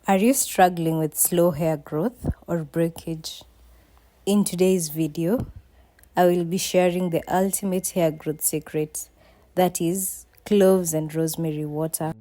Are you struggling with slow hair growth or breakage? In today's video, I will be sharing the ultimate hair growth secret, that is, cloves and rosemary water.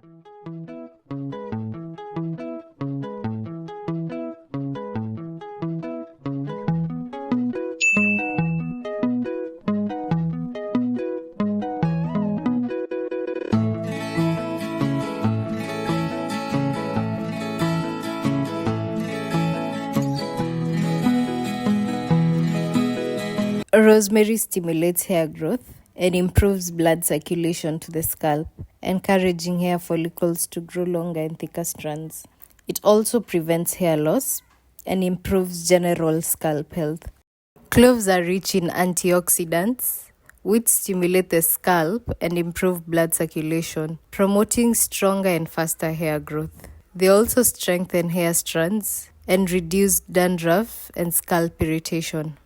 Rosemary stimulates hair growth and improves blood circulation to the scalp, encouraging hair follicles to grow longer and thicker strands. It also prevents hair loss and improves general scalp health. Cloves are rich in antioxidants, which stimulate the scalp and improve blood circulation, promoting stronger and faster hair growth. They also strengthen hair strands and reduce dandruff and scalp irritation.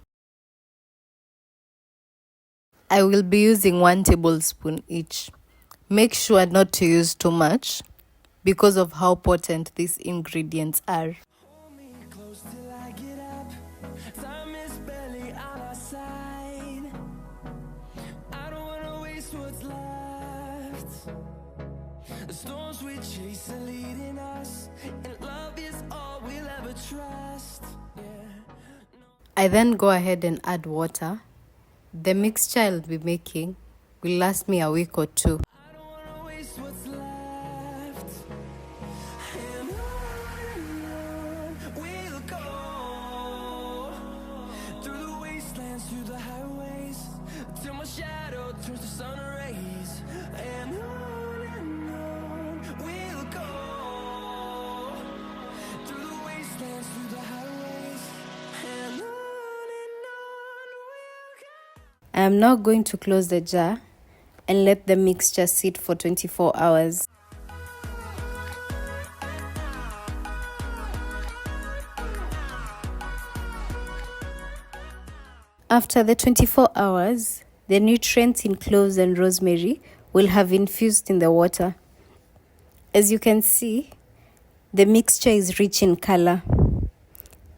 I will be using 1 tablespoon each. Make sure not to use too much because of how potent these ingredients are. The storms we chase are leading us, and love is all we'll ever trust. I then go ahead and add water. The mixture I'll be making will last me a week or two. I don't wanna waste what's left, and on we'll go, through the wastelands, through the highways, till my shadow turns to sun rays, and on we'll go, through the wastelands, through the highways, and on we'll go. I am now going to close the jar and let the mixture sit for 24 hours. After the 24 hours, the nutrients in cloves and rosemary will have infused in the water. As you can see, the mixture is rich in color.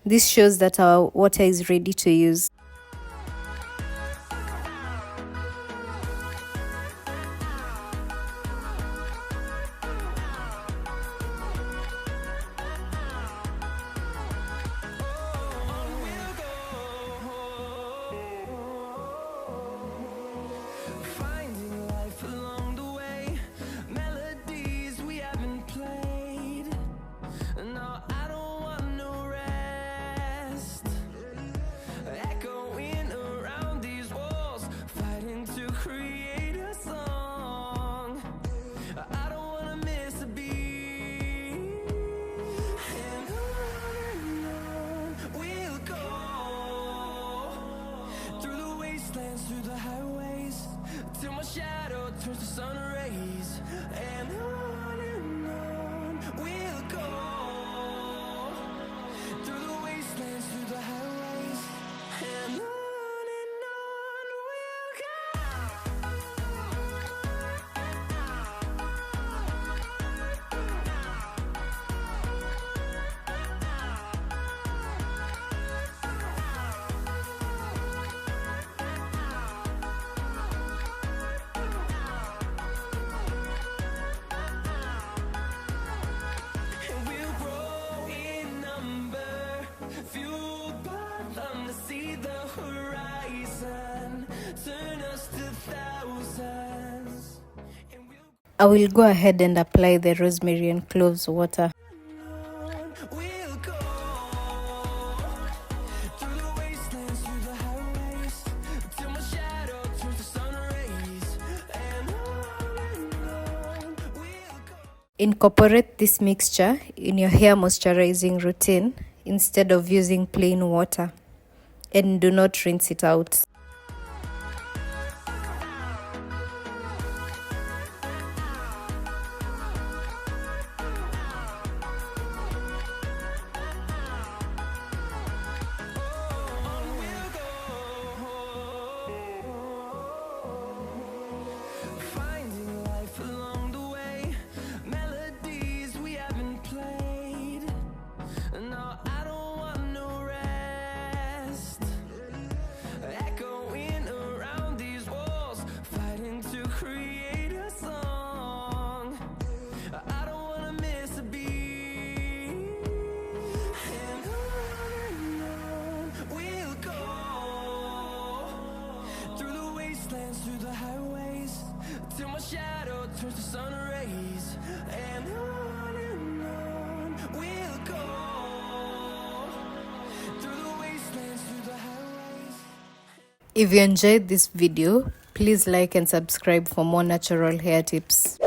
This shows that our water is ready to use. Finding life along the way, melodies we haven't played. No, I don't want no rest. Echoing around these walls, fighting to create a song. I don't wanna miss a beat. And on we'll go, through the wastelands, through the highways, till my shadow turns to sun rays, and on we'll go, through the wastelands, through the highways, and on we'll go. And we'll grow in number, fueled by them to see the horizon, turn us to thousands. And I will go ahead and apply the rosemary and cloves water. we'll go, through the wastelands, through the highways, till my shadow turns to sun rays, and on we'll go. Incorporate this mixture in your hair moisturizing routine instead of using plain water, and do not rinse it out. Finding life along the way, melodies we haven't played. wastelands, through the highways, till my shadow turns to sun rays. And on we'll go, through the wastelands, through the highways. If you enjoyed this video, please like and subscribe for more natural hair tips.